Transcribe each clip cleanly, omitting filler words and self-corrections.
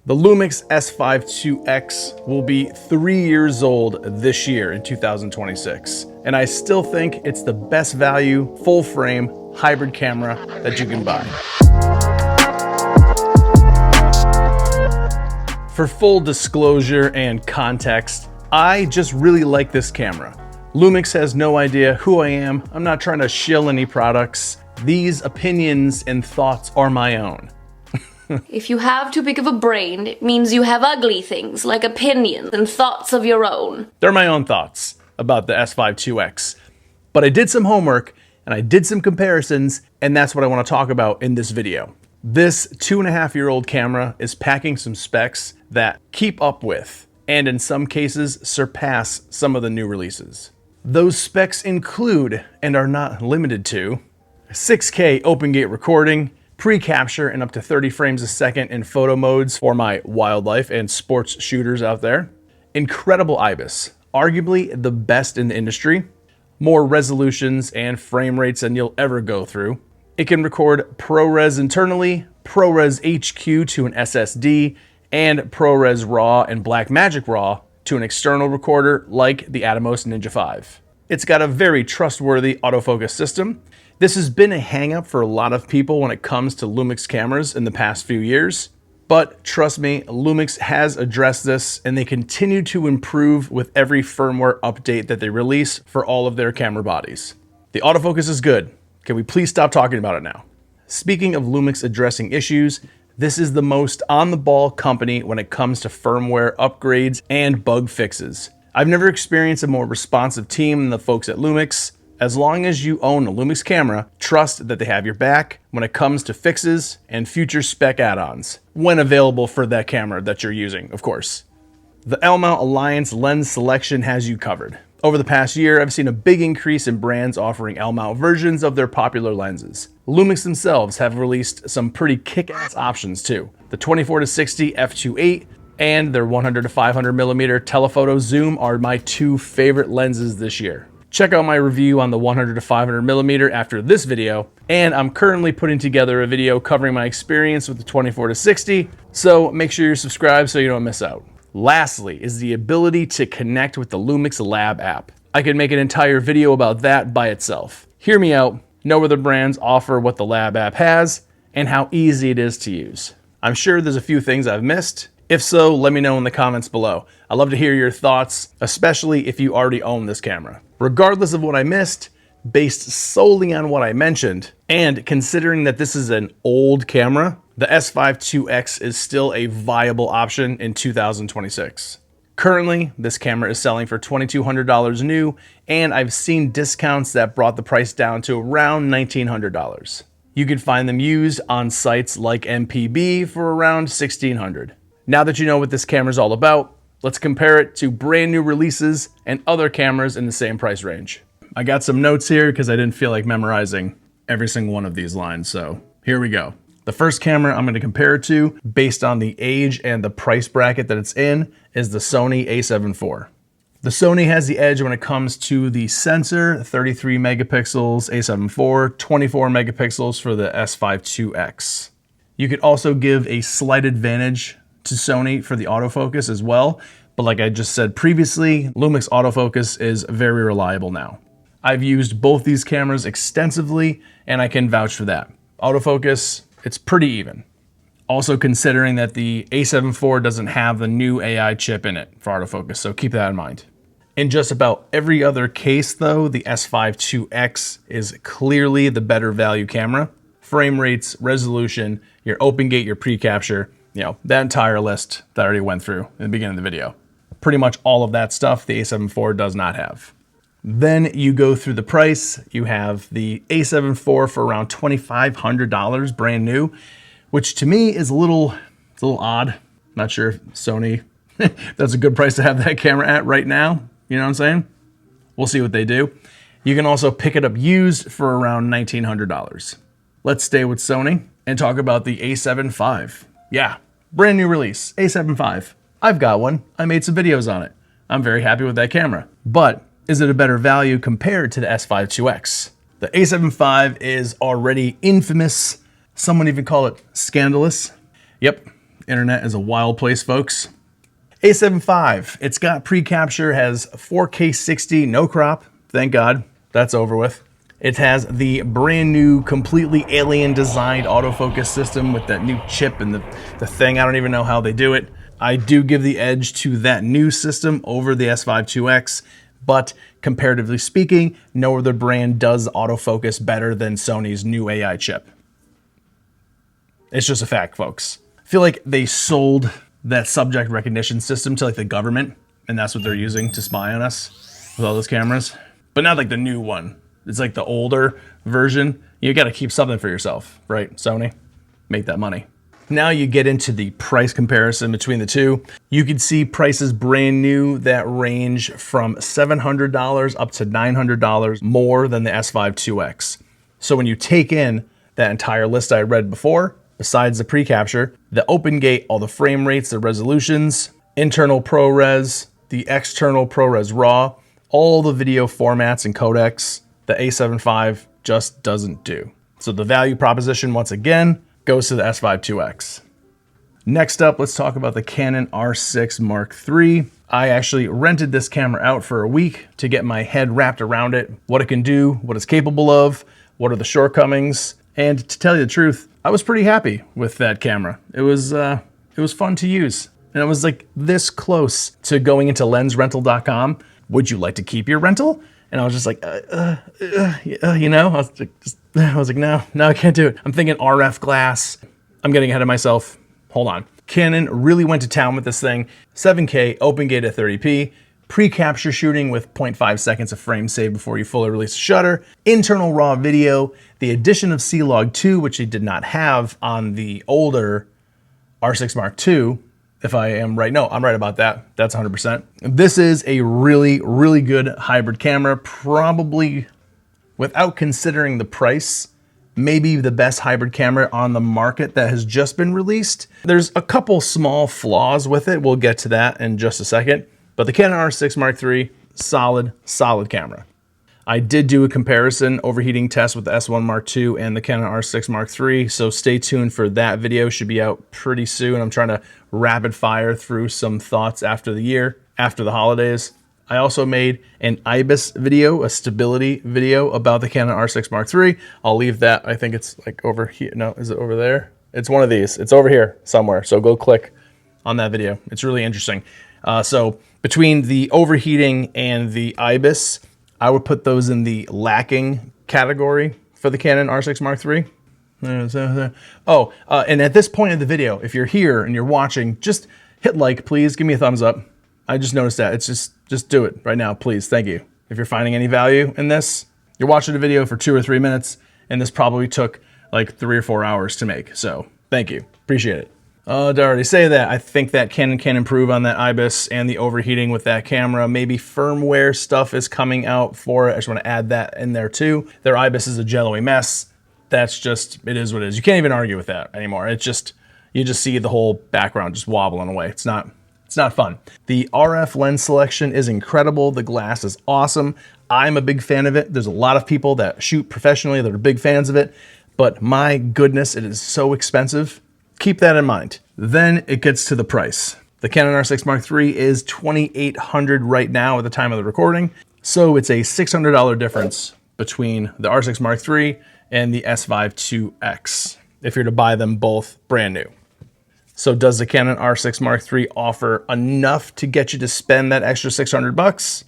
The Lumix S5iiX will be 3 years old this year in 2026, and I still think it's the best value, full frame, hybrid camera that you can buy. For full disclosure and context, I just really like this camera. Lumix has no idea who I am. I'm not trying to shill any products. These opinions and thoughts are my own. If you have too big of a brain, it means you have ugly things like opinions and thoughts of your own. They're my own thoughts about the S5iiX. But I did some homework and I did some comparisons, and that's what I want to talk about in this video. This 2.5-year-old camera is packing some specs that keep up with, and in some cases surpass, some of the new releases. Those specs include, and are not limited to, 6K open gate recording, pre-capture in up to 30 frames a second in photo modes for my wildlife and sports shooters out there, incredible IBIS, arguably the best in the industry, more resolutions and frame rates than you'll ever go through. It can record ProRes internally, ProRes HQ to an SSD, and ProRes RAW and Blackmagic RAW to an external recorder like the Atomos Ninja 5. It's got a very trustworthy autofocus system. This has been a hang-up for a lot of people when it comes to Lumix cameras in the past few years. But trust me, Lumix has addressed this, and they continue to improve with every firmware update that they release for all of their camera bodies. The autofocus is good. Can we please stop talking about it now? Speaking of Lumix addressing issues, this is the most on-the-ball company when it comes to firmware upgrades and bug fixes. I've never experienced a more responsive team than the folks at Lumix. As long as you own a Lumix camera, trust that they have your back when it comes to fixes and future spec add-ons, when available for that camera that you're using, of course. The L-Mount Alliance lens selection has you covered. Over the past year, I've seen a big increase in brands offering L-Mount versions of their popular lenses. Lumix themselves have released some pretty kick-ass options too. The 24-60 f2.8 and their 100-500mm telephoto zoom are my two favorite lenses this year. Check out my review on the 100-500mm after this video, and I'm currently putting together a video covering my experience with the 24-60, so make sure you're subscribed so you don't miss out. Lastly is the ability to connect with the Lumix Lab app. I could make an entire video about that by itself. Hear me out, no other brands offer what the Lab app has, and how easy it is to use. I'm sure there's a few things I've missed. If so, let me know in the comments below. I'd love to hear your thoughts, especially if you already own this camera. Regardless of what I missed, based solely on what I mentioned, and considering that this is an old camera, the S5iiX is still a viable option in 2026. Currently, this camera is selling for $2,200 new, and I've seen discounts that brought the price down to around $1,900. You can find them used on sites like MPB for around $1,600. Now that you know what this camera is all about, let's compare it to brand new releases and other cameras in the same price range. I got some notes here because I didn't feel like memorizing every single one of these lines, so here we go. The first camera I'm going to compare it to, based on the age and the price bracket that it's in, is the Sony a7 IV. The Sony has the edge when it comes to the sensor, 33 megapixels a7 IV, 24 megapixels for the S5iiX. You could also give a slight advantage to Sony for the autofocus as well, but like I just said previously, Lumix autofocus is very reliable now. I've used both these cameras extensively, and I can vouch for that. Autofocus, it's pretty even. Also considering that the a7 IV doesn't have the new AI chip in it for autofocus, so keep that in mind. In just about every other case though, the S5iiX is clearly the better value camera. Frame rates, resolution, your open gate, your pre-capture, that entire list that I already went through in the beginning of the video. Pretty much all of that stuff the a7 IV does not have. Then you go through the price. You have the a7 IV for around $2,500 brand new, which to me is a little odd. Not sure if Sony, that's a good price to have that camera at right now. You know what I'm saying? We'll see what they do. You can also pick it up used for around $1,900. Let's stay with Sony and talk about the a7 V. Yeah, brand new release, a7 V. I've got one. I made some videos on it. I'm very happy with that camera. But is it a better value compared to the S5iiX? The a7 V is already infamous. Some would even call it scandalous. Yep, Internet is a wild place, folks. A7 IV, it's got pre-capture, has 4K 60, no crop, thank God, that's over with. It has the brand new, completely alien designed autofocus system with that new chip and the thing, I don't even know how they do it. I do give the edge to that new system over the S5iiX, but comparatively speaking, no other brand does autofocus better than Sony's new AI chip. It's just a fact, folks. I feel like they sold that subject recognition system to like the government, and that's what they're using to spy on us with all those cameras. But not like the new one. It's like the older version. You gotta keep something for yourself, right, Sony? Make that money. Now you get into the price comparison between the two. You can see prices brand new that range from $700 up to $900 more than the S5iiX. So when you take in that entire list I read before, besides the pre-capture, the open gate, all the frame rates, the resolutions, internal ProRes, the external ProRes RAW, all the video formats and codecs, the A7 V just doesn't do. So the value proposition, once again, goes to the S5iiX. Next up, let's talk about the Canon R6 Mark III. I actually rented this camera out for a week to get my head wrapped around it, what it can do, what it's capable of, what are the shortcomings, and to tell you the truth, I was pretty happy with that camera. It was fun to use, and it was like this close to going into lensrental.com. Would you like to keep your rental? And I was just like, you know, I was like, no, I can't do it. I'm thinking RF glass. I'm getting ahead of myself. Hold on. Canon really went to town with this thing. 7K, open gate at 30p, pre-capture shooting with 0.5 seconds of frame save before you fully release the shutter, internal raw video, the addition of C-Log 2, which they did not have on the older R6 Mark II. If I am right, no, I'm right about that. That's 100%. This is a really, really good hybrid camera, probably, without considering the price, maybe the best hybrid camera on the market that has just been released. There's a couple small flaws with it. We'll get to that in just a second. But the Canon R6 Mark III, solid camera. I did do a comparison overheating test with the S1 Mark II and the Canon R6 Mark III, so stay tuned for that video. Should be out pretty soon. I'm trying to rapid fire through some thoughts after the year, after the holidays. I also made an IBIS video, a stability video about the Canon R6 Mark III. I'll leave that, I think it's like over here. No, is it over there? It's one of these. It's over here somewhere, so go click on that video. It's really interesting. So between the overheating and the IBIS, I would put those in the lacking category for the Canon R6 Mark III. Oh, and at this point in the video, if you're here and you're watching, just hit like, please. Give me a thumbs up. I just noticed that. It's just do it right now, please. Thank you. If you're finding any value in this, you're watching a video for 2 or 3 minutes, and this probably took like 3 or 4 hours to make. So thank you. Appreciate it. Did I already say that? I think that Canon can improve on that IBIS and the overheating with that camera. Maybe firmware stuff is coming out for it. I just want to add that in there too. Their IBIS is a jello-y mess. That's just, it is what it is. You can't even argue with that anymore. It's just, you just see the whole background just wobbling away. It's not fun. The RF lens selection is incredible. The glass is awesome. I'm a big fan of it. There's a lot of people that shoot professionally that are big fans of it, but my goodness, it is so expensive. Keep that in mind. Then it gets to the price. The Canon R6 Mark III is $2,800 right now at the time of the recording. So it's a $600 difference between the R6 Mark III and the S5iiX if you're to buy them both brand new. So does the Canon R6 Mark III offer enough to get you to spend that extra $600?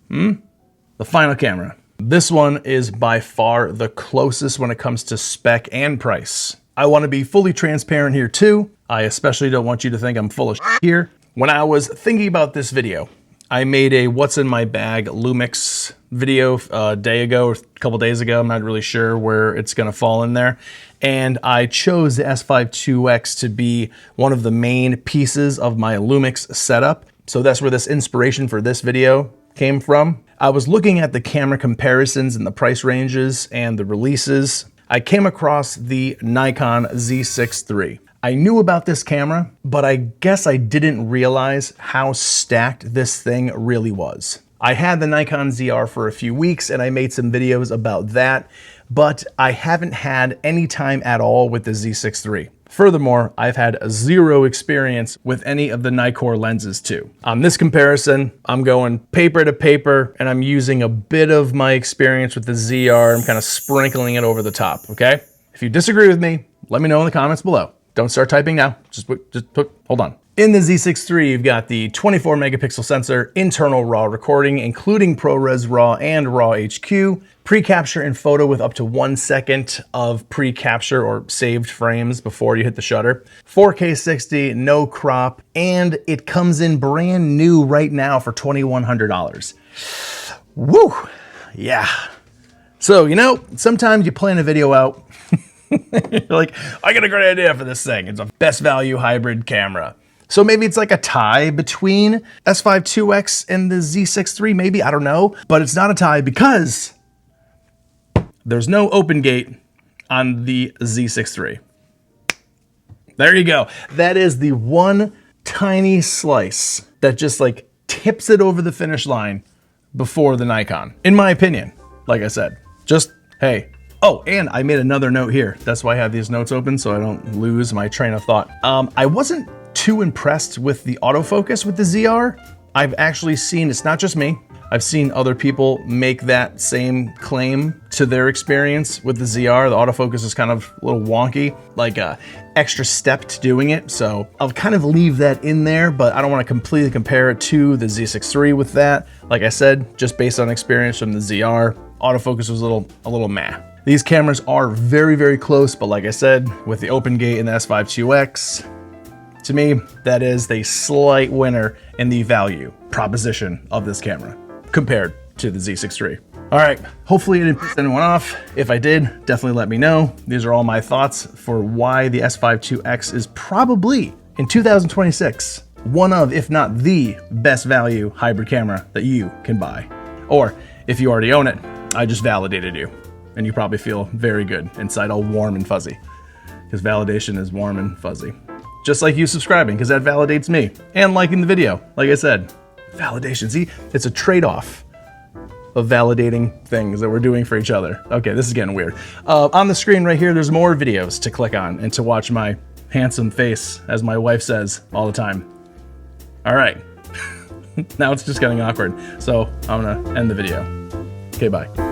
The final camera. This one is by far the closest when it comes to spec and price. I want to be fully transparent here too. I especially don't want you to think I'm full of shit here. When I was thinking about this video, I made a what's in my bag Lumix video a day ago or a couple days ago. I'm not really sure where it's going to fall in there. And I chose the S5iiX to be one of the main pieces of my Lumix setup. So that's where this inspiration for this video came from. I was looking at the camera comparisons and the price ranges and the releases. I came across the Nikon Z6 III. I knew about this camera, but I guess I didn't realize how stacked this thing really was. I had the Nikon ZR for a few weeks and I made some videos about that, but I haven't had any time at all with the Z6 III. Furthermore, I've had zero experience with any of the Nikkor lenses too. On this comparison, I'm going paper to paper, and I'm using a bit of my experience with the ZR. I'm kind of sprinkling it over the top, okay? If you disagree with me, let me know in the comments below. Don't start typing now, hold on. In the Z6 III, you've got the 24 megapixel sensor, internal RAW recording, including ProRes RAW and RAW HQ, pre-capture in photo with up to 1 second of pre-capture or saved frames before you hit the shutter, 4K 60, no crop, and it comes in brand new right now for $2,100. Woo, yeah. So, you know, sometimes you plan a video out, you're like, I got a great idea for this thing. It's a best value hybrid camera. So maybe it's like a tie between S5iiX and the Z6 III, maybe, I don't know. But it's not a tie because there's no open gate on the Z6 III. There you go. That is the one tiny slice that just like tips it over the finish line before the Nikon, in my opinion. Like I said, just, hey. Oh, and I made another note here. That's why I have these notes open so I don't lose my train of thought. I wasn't too impressed with the autofocus with the ZR. I've actually seen, it's not just me, I've seen other people make that same claim to their experience with the ZR. The autofocus is kind of a little wonky, like a extra step to doing it. So I'll kind of leave that in there, but I don't want to completely compare it to the Z6 III with that. Like I said, just based on experience from the ZR, autofocus was a little meh. These cameras are very, very close, but like I said, with the open gate and the S5iiX, to me, that is the slight winner in the value proposition of this camera compared to the Z6 III. All right, hopefully I didn't piss anyone off. If I did, definitely let me know. These are all my thoughts for why the S5iiX is probably, in 2026, one of, if not the best value hybrid camera that you can buy. Or if you already own it, I just validated you. And you probably feel very good inside, all warm and fuzzy, because validation is warm and fuzzy. Just like you subscribing, because that validates me, and liking the video. Like I said, validation. See, it's a trade-off of validating things that we're doing for each other. Okay, this is getting weird. On the screen right here, there's more videos to click on and to watch my handsome face, as my wife says all the time. All right, now it's just getting awkward. So I'm gonna end the video. Okay, bye.